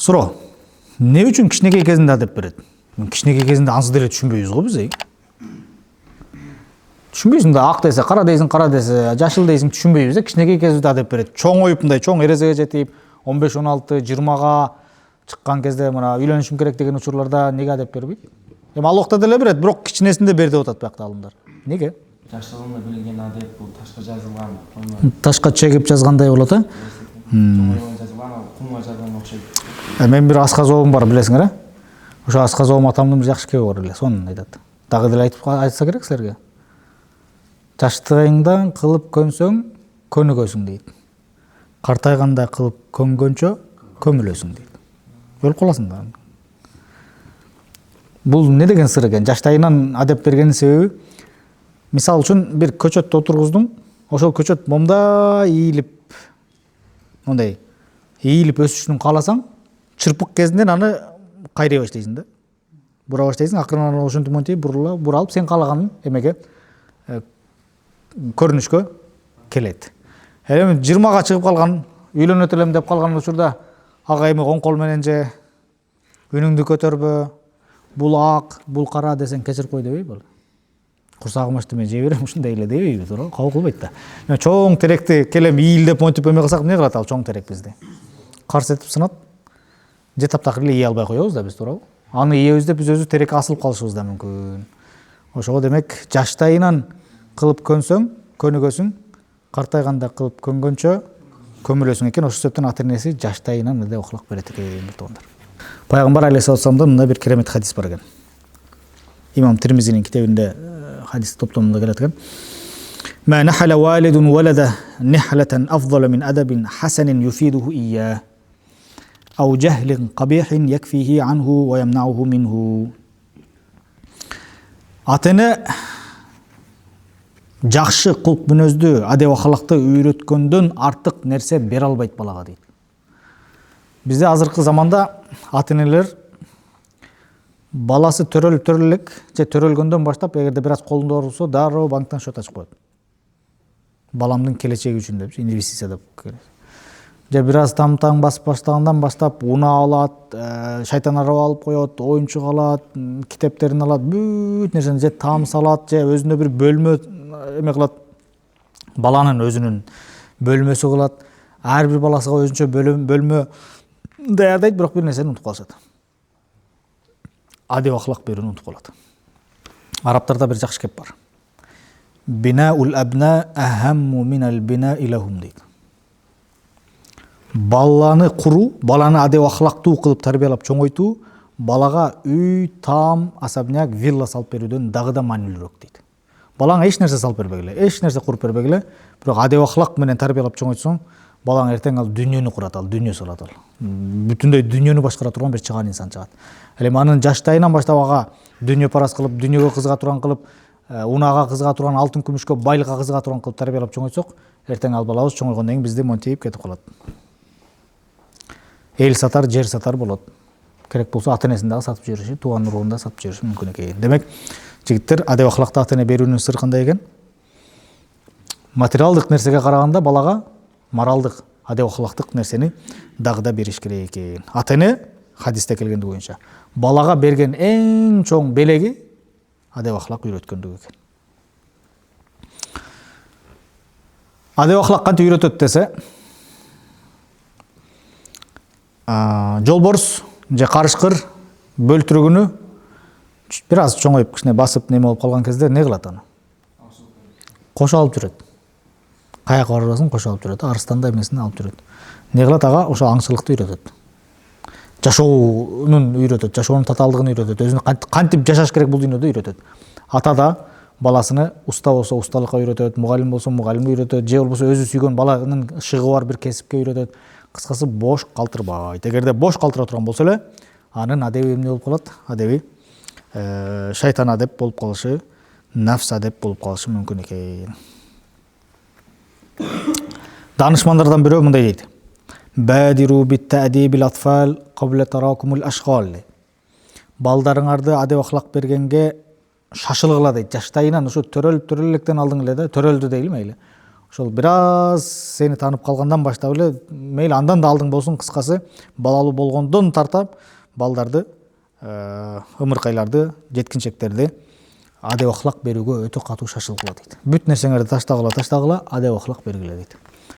Суроо. Не үчүн кичинекей кезинде адеп берет? Кичинекей кезинде ансыз деле түшүнбөйбүз го биз. Түшүнбөйсүң да, ак десе кара дейсиң, кара десе жашыл дейсиң, түшүнбөйбүз. Кичинекей кезибизде адеп берет. Чоңоюп мындай чоң эрезеге жетип, 15-16, 20га чыккан кезде мына үйлөнүшүм керек деген учурларда неге адеп бербейт? Эми ал убакта деле берет, бирок кичинесинде бер деп атат биякта алымдар. Неге? Жаштыгында билген адеп бул ташка жазылган. Ташка чегип жазгандай болот, а? Чоңойгон жазылган, кумга жазган окшойт. Мен бир асказообум бар, билесиңер, а? Ошо асказообум атамдын бир жакшы кеби бар эле, сонун айтат. Дагы деле айтса керек силерге. Жаштыгыңдан кылып көнсөң, көнүгөсүң дейт. Картайганда кылып көнгөнчө көмүлөсүң дейт. Өлүп каласың да. Бул не деген сыр экен? Жаштайынан адеп бергенин себеби, мисал үчүн бир көчөттү отургуздуң, ошол көчөт момда ийилип, мондай ийилип өсүшүн кааласаң, чырпык кезинен аны кайрай баштайсың да. Бура баштайсың, акырынан ошентип монтип буралып, сен каалаган эмеге көрүнүшкө келет. Эми 20га чыгып калган, үйлөнөт элем деп калган учурда ага эми оң кол менен же үнүңдү көтөрбө, бул ак, бул кара десең кечирип кой дебейби ал. Курсагым ачты, мен жей берем ушундай эле дебейби, туура? Кабыл кылбайт да. Чоң теректи келем ийилдеп монтип эме кылсак эмне кылат ал чоң терек бизди? Карсы этип сынат. Же таптакыр эле ие албай коебуз да биз, туурабы? Аны ийебиз деп биз өзү терекке асылып калышыбыз да мүмкүн. Ошого демек жаштайынан кылып көнсөң, көнүгөсүң, картайганда кылып көнгөнчө көмүлөсүң экен. Ошол себептен ата-энеси жаштайынан эле окулак берет экен, туугандар. Пайгамбар алейхиссаламдан мындай бир керемет хадис бар экен. Имам Тирмизинин китебинде хадис топтомунда келет экен. Ма нахала валидун валада нихлатан афдала мин адабин хасанин юфидуху ия. Ау жахлин қабихин якфихи анху ва ямнауху минху. Ата-эне жакшы кулк мүнөздү, адеп акылакты үйрөткөндөн артык нерсе бере албайт балага дейт. Бизде азыркы заманда ата-энелер баласы төрөлүп төрөлөк же төрөлгөндөн баштап эгерде бир аз колунда орусо дароо банктан счет ачып коет. Баламдын келечеги үчүн деп, инвестиция деп. Же бир аз таң басып баштагандан баштап уна алат, шайтан араб алып коет, оюнчук алат, китептерин алат, бүт нерсени же таам салат, же өзүнө бир бөлмө эме кылат. Баланын өзүнүн бөлмөсү кылат. Ар бир баласыга өзүнчө бөлмө даярдайт, бирок бир нерсени унутуп калышат. Адеп акылак берүүнү унутуп калат. Арабтарда бир жакшы кеп бар. Бинаул абна ахамму минал бинаи лахум дейт. Баланы куруу, баланы адеп акылактуу кылып тарбиялап чоңойтуу балага үй, таам, особняк, вилла салып берүүдөн дагы да маанилүүрөөк дейт. Балаңа эч нерсе салып бербегиле, эч нерсе куруп бербегиле, бирок адеп акылак менен тарбиялап чоңойтсоң, балаң эртең ал дүйнөнү курат, ал дүйнө салат ал. Бүтүндөй дүйнөнү башкара турган бир чыгаан инсан чыгат. Эми анын жаштайынан баштап ага дүйнө парас кылып, дүйнөгө кызыга турган кылып, унага кызыга турган, алтын күмүшкө, байлыкка кызыга турган кылып тарбиялап чоңойтсок, эртең ал балабыз чоңойгондон кийин бизди монтип кетип калат. Эл сатар, жер сатар болот. Керек болсо ата-энесин дагы сатып жибериши, тууган уруун да сатып жибериши мүмкүн экен. Демек, жигиттер адеп акылакты ата-эне берүүнүн сыры кандай экен? Материалдык нерсеге караганда балага моралдык, адеп акылактык нерсени дагы да бериш керек экен. Ата-эне хадисте келгенди боюнча балага берген эң чоң белеги адеп акылак үйрөткөндүк экен. Адеп акылак кантип үйрөтөт десе, жолборс же карышкыр бөлтүрүгүнү бир аз чоңоюп кичине басып неме болуп калган кезде не кылат аны? Кошо алып жүрөт. Каяка барбасын кошо алып жүрөт. Арстан да эмесин алып жүрөт. Не кылат ага? Ошо аңчылыкты үйрөтөт. Жашоонун үйрөтөт, жашоонун татаалдыгын үйрөтөт, өзүнө кантип жашаш керек бул дүйнөдө үйрөтөт. Ата да баласыны уста болсо усталыкка үйрөтөт, мугалим болсо мугалимге үйрөтөт, же болбосо өзү сүйгөн баланын шыгы бар бир кесипке үйрөтөт. Кыскасы бош калтырбайт. Эгерде бош калтыра турган болсо эле, анын адеби эмне болуп калат? Адеби шайтан адеп болуп калышы, нафс адеп болуп калышы мүмкүн экен. Данышмандардан бирөө мындай дейт. Бадиру бит-та'дибил атфал qabla tarakумул ашгал. Балдарыңарды адеп акылак бергенге шашылгыла дейт. Жаштайынан ушу төрөлүп төрөлөктөн алдың эле да, төрөлдү дейли мейли. ошол бир аз сени таанып калгандан баштап эле мейли андан да алдың болсун, кыскасы балалуу болгондон тартап балдарды, ымыркайларды, жеткинчектерди адеп ахлак берүүгө өтө катуу шашылгыла дейт. Бүт нерсеңерди таштагыла, адеп ахлак бергиле дейт.